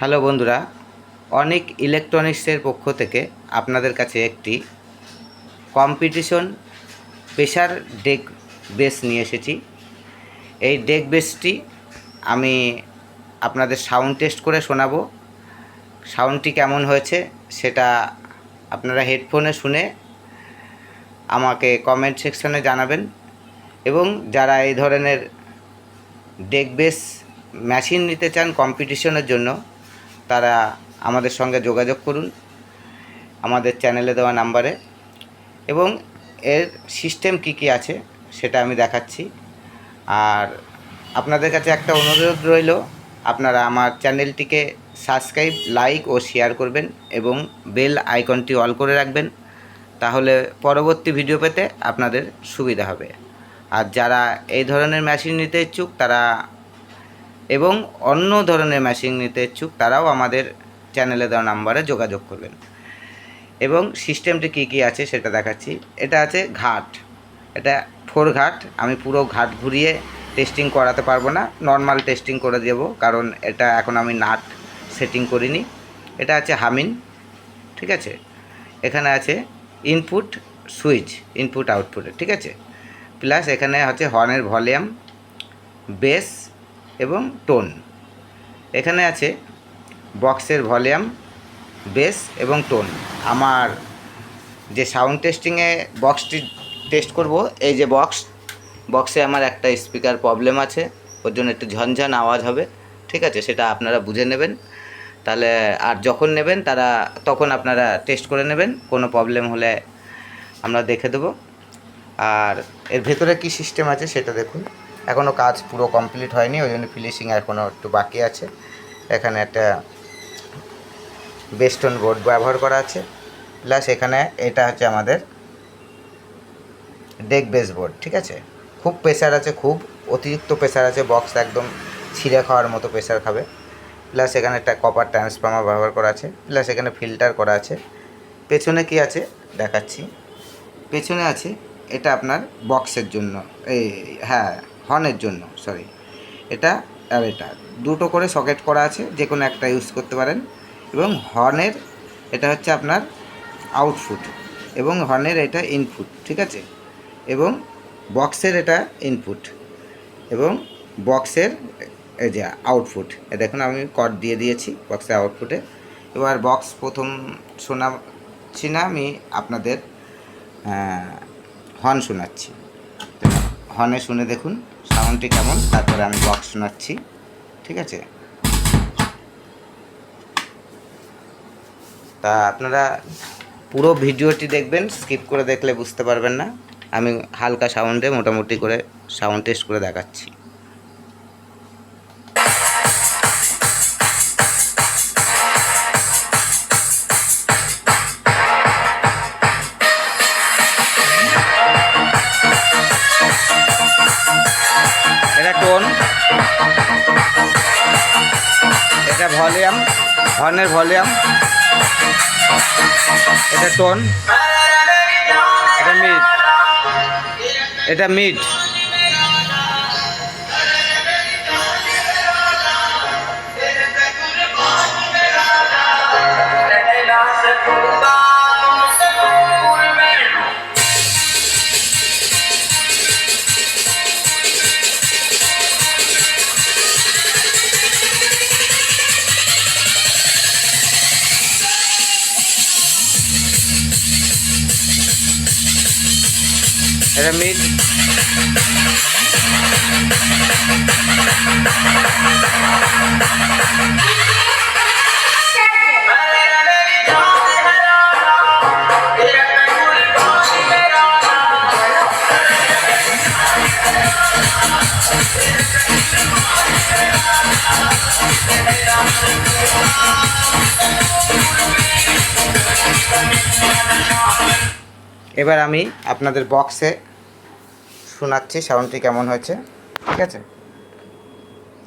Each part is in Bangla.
হ্যালো বন্ধুরা, অনেক ইলেকট্রনিক্সের পক্ষ থেকে আপনাদের কাছে একটি কম্পিটিশন প্রেসার ডেক বেস নিয়ে এসেছি। এই ডেক বেসটি আমি আপনাদের সাউন্ড টেস্ট করে শোনাবো। সাউন্ডটি কেমন হয়েছে সেটা আপনারা হেডফোনে শুনে আমাকে কমেন্ট সেকশনে জানাবেন। এবং যারা এই ধরনের ডেক বেস মেশিন নিতে চান কম্পিটিশনের জন্য, তারা আমাদের সঙ্গে যোগাযোগ করুন আমাদের চ্যানেলে দেওয়া নাম্বারে। এবং এর সিস্টেম কী আছে সেটা আমি দেখাচ্ছি। আর আপনাদের কাছে একটা অনুরোধ রইল, আপনারা আমার চ্যানেলটিকে সাবস্ক্রাইব, লাইক ও শেয়ার করবেন এবং বেল আইকনটি অল করে রাখবেন, তাহলে পরবর্তী ভিডিও পেতে আপনাদের সুবিধা হবে। আর যারা এই ধরনের মেশিন নিতে ইচ্ছুক তারা এবং অন্য ধরনের মেশিন নিতে ইচ্ছুক তারাও আমাদের চ্যানেলে দেওয়া নাম্বারে যোগাযোগ করবেন। এবং সিস্টেমটি কী আছে সেটা দেখাচ্ছি। এটা আছে ঘাট, এটা 4 ঘাট। আমি পুরো ঘাট ঘুরিয়ে টেস্টিং করাতে পারবো না, নর্মাল টেস্টিং করে দেব, কারণ এটা এখন আমি নাট সেটিং করিনি। এটা আছে হামিন, ঠিক আছে। এখানে আছে ইনপুট সুইচ, ইনপুট আউটপুটে, ঠিক আছে। প্লাস এখানে হচ্ছে হর্নের ভলিউম, বেস এবং টোন। এখানে আছে বক্সের ভলিউম, বেস এবং টোন। আমার যে সাউন্ড টেস্টিংয়ে বক্সটি টেস্ট করব, এই যে বক্সে আমার একটা স্পিকার প্রবলেম আছে, ওর জন্য একটু ঝনঝন আওয়াজ হবে, ঠিক আছে। সেটা আপনারা বুঝে নেবেন তাহলে। আর যখন নেবেন তখন আপনারা টেস্ট করে নেবেন, কোনো প্রবলেম হলে আমরা দেখে দেবো। আর এর ভেতরে কি সিস্টেম আছে সেটা দেখুন। এখনও কাজ পুরো কমপ্লিট হয়নি, ওই জন্য ফিনিশিং এখনও একটু বাকি আছে। এখানে একটা বেস্টন বোর্ড ব্যবহার করা আছে, প্লাস এখানে এটা হচ্ছে আমাদের ডেক বেস বোর্ড, ঠিক আছে। খুব প্রেসার আছে, খুব অতিরিক্ত প্রেসার আছে, বক্স একদম ছিঁড়ে খাওয়ার মতো প্রেসার খাবে। প্লাস এখানে একটা কপার ট্রান্সফর্মার ব্যবহার করা আছে, প্লাস এখানে ফিল্টার করা আছে। পেছনে কি আছে দেখাচ্ছি। পেছনে আছে এটা আপনার বক্সের জন্য, হ্যাঁ হর্নের জন্য, সরি। এটা আর এটা দুটো করে সকেট করা আছে, যে কোনো একটা ইউজ করতে পারেন। এবং হর্নের এটা হচ্ছে আপনার আউটপুট, এবং হর্নের এটা ইনপুট, ঠিক আছে। এবং বক্সের এটা ইনপুট, এবং বক্সের এই যে আউটপুট। দেখুন আমি কর্ড দিয়ে দিয়েছি বক্সের আউটপুটে। এবার বক্স প্রথম শোনাচ্ছি না, আমি আপনাদের হর্ন শোনাচ্ছি। হর্নে শুনে দেখুন সাউন্ডটি কেমন, তারপরে আমি বক্স শোনাচ্ছি, ঠিক আছে। তা আপনারা পুরো ভিডিওটি দেখবেন, স্কিপ করে দেখলে বুঝতে পারবেন না। আমি হালকা সাউন্ডে মোটামুটি করে সাউন্ড টেস্ট করে দেখাচ্ছি। এটা টোন, এটা ভলিউম, হর্নের ভলিউম, এটা টোন, এটা মিড, এটা মিড, এটা মিড, এবার আমি আপনাদের বক্সে শোনাচ্ছি সাউন্ডটি কেমন হয়েছে, ঠিক আছে।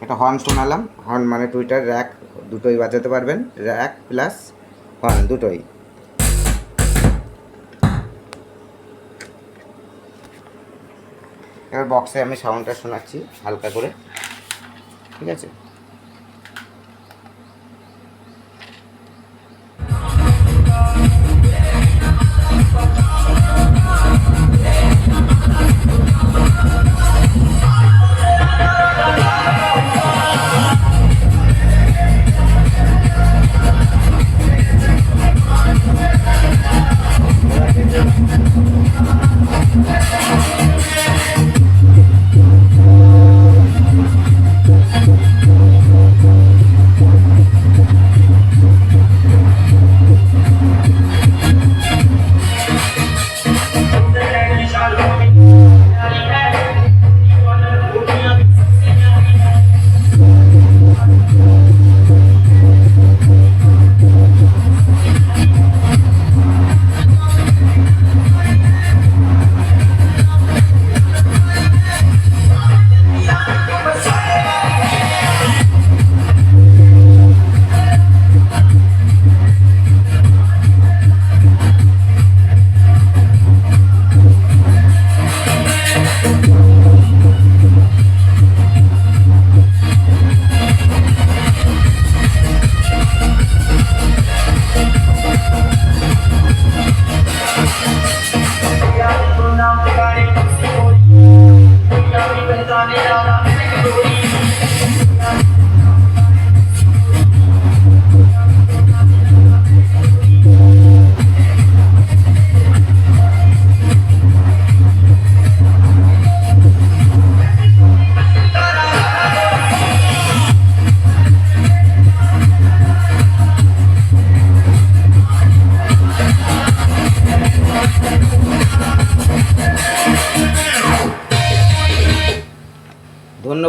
এটা হর্ন শোনালাম, হর্ন মানে টুইটার র্যাক দুটোই বাজাতে পারবেন, র্যাক প্লাস হর্ন দুটোই। এবার বক্সে আমি সাউন্ডটা শোনাচ্ছি হালকা করে, ঠিক আছে।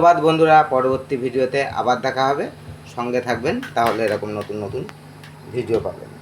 ধন্যবাদ বন্ধুরা, পরবর্তী ভিডিওতে আবার দেখা হবে। সঙ্গে থাকবেন, তাহলে এরকম নতুন নতুন ভিডিও পাবেন।